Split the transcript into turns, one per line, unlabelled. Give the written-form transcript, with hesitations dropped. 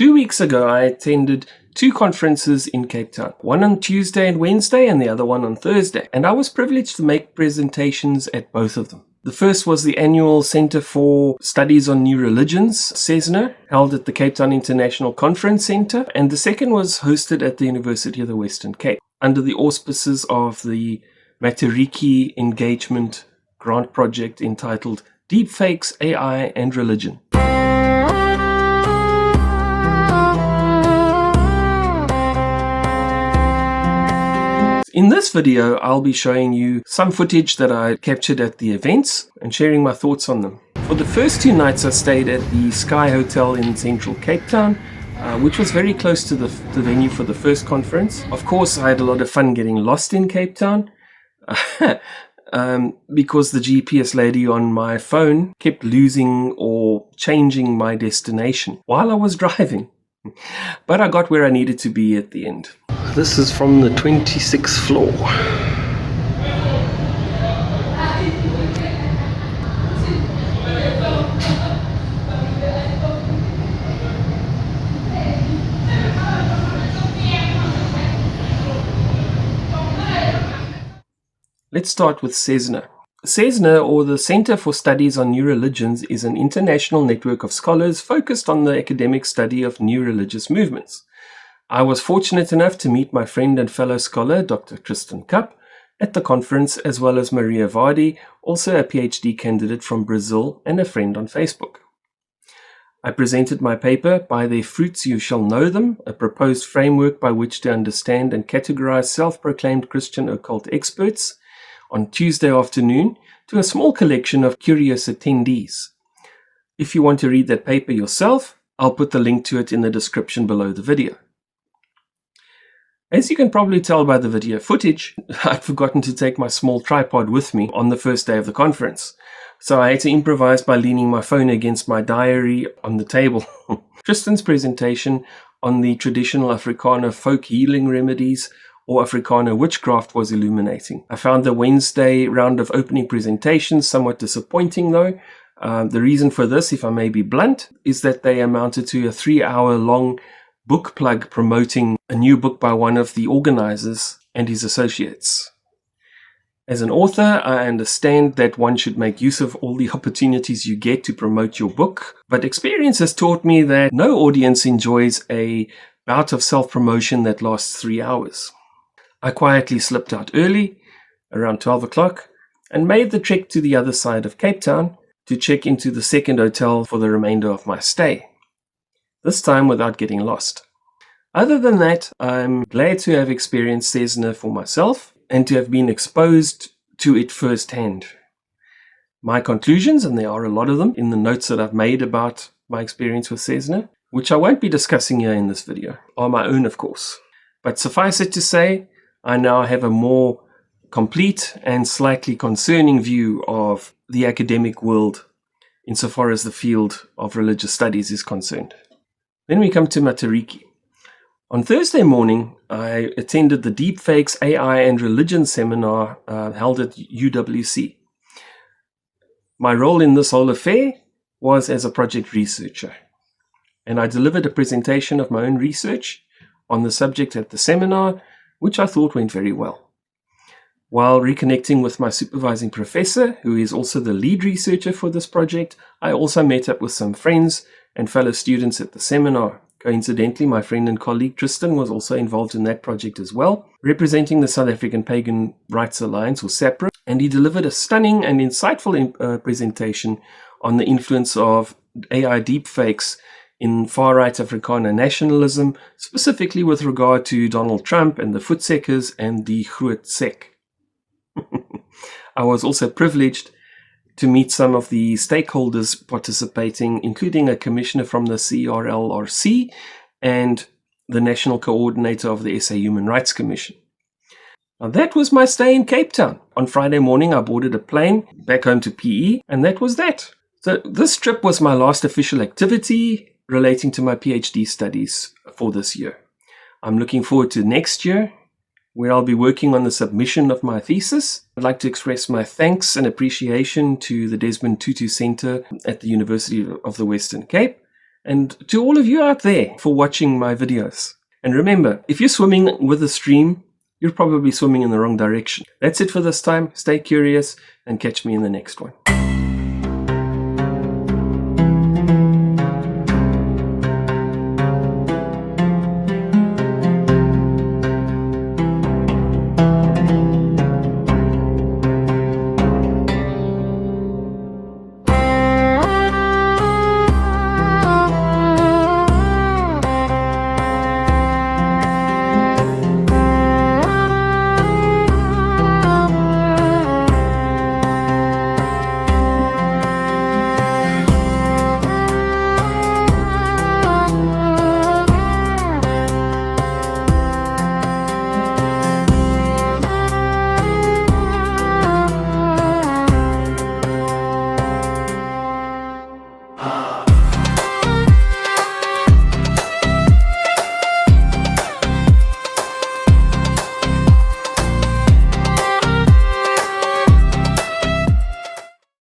2 weeks ago, I attended two conferences in Cape Town, one on Tuesday and Wednesday and the other one on Thursday, and I was privileged to make presentations at both of them. The first was the annual Centre for Studies on New Religions, CESNA, held at the Cape Town International Conference Centre, and the second was hosted at the University of the Western Cape, under the auspices of the Matariki Engagement Grant Project entitled Deepfakes, AI and Religion. In this video, I'll be showing you some footage that I captured at the events and sharing my thoughts on them. For the first 2 nights, I stayed at the Sky Hotel in central Cape Town, which was very close to the venue for the first conference. Of course, I had a lot of fun getting lost in Cape Town because the GPS lady on my phone kept losing or changing my destination while I was driving. But I got where I needed to be at the end. This is from the 26th floor. Let's start with CESNA. CESNA, or the Centre for Studies on New Religions, is an international network of scholars focused on the academic study of new religious movements. I was fortunate enough to meet my friend and fellow scholar, Dr. Christina Engela, at the conference, as well as Maria Vardi, also a PhD candidate from Brazil and a friend on Facebook. I presented my paper, By Their Fruits You Shall Know Them, a proposed framework by which to understand and categorize self-proclaimed Christian occult experts, on Tuesday afternoon to a small collection of curious attendees. If you want to read that paper yourself, I'll put the link to it in the description below the video. As you can probably tell by the video footage, I'd forgotten to take my small tripod with me on the first day of the conference, so I had to improvise by leaning my phone against my diary on the table. Tristan's presentation on the traditional Afrikaner folk healing remedies or Afrikaner witchcraft was illuminating. I found the Wednesday round of opening presentations somewhat disappointing though. The reason for this, if I may be blunt, is that they amounted to a 3-hour-long book plug promoting a new book by one of the organizers and his associates. As an author, I understand that one should make use of all the opportunities you get to promote your book, but experience has taught me that no audience enjoys a bout of self-promotion that lasts 3 hours. I quietly slipped out early, around 12 o'clock, and made the trek to the other side of Cape Town to check into the second hotel for the remainder of my stay, this time without getting lost. Other than that, I'm glad to have experienced CESNA for myself and to have been exposed to it firsthand. My conclusions, and there are a lot of them in the notes that I've made about my experience with CESNA, which I won't be discussing here in this video, are my own of course. But suffice it to say, I now have a more complete and slightly concerning view of the academic world insofar as the field of religious studies is concerned. Then we come to Matariki. On Thursday morning, I attended the Deepfakes, AI and Religion seminar held at UWC. My role in this whole affair was as a project researcher, and I delivered a presentation of my own research on the subject at the seminar, which I thought went very well. While reconnecting with my supervising professor, who is also the lead researcher for this project, I also met up with some friends and fellow students at the seminar. Coincidentally, my friend and colleague Tristan was also involved in that project as well, representing the South African Pagan Rights Alliance, or SAPRA, and he delivered a stunning and insightful presentation on the influence of AI deepfakes in far-right Afrikaner nationalism, specifically with regard to Donald Trump and the Voetsekkers and the Groot Sek. I was also privileged to meet some of the stakeholders participating, including a commissioner from the CRLRC and the national coordinator of the SA Human Rights Commission. Now that was my stay in Cape Town. On Friday morning, I boarded a plane back home to PE, and that was that. So this trip was my last official activity relating to my PhD studies for this year. I'm looking forward to next year, where I'll be working on the submission of my thesis. I'd like to express my thanks and appreciation to the Desmond Tutu Center at the University of the Western Cape, And to all of you out there for watching my videos. And remember, if you're swimming with the stream, you're probably swimming in the wrong direction. That's it for this time. Stay curious and catch me in the next one.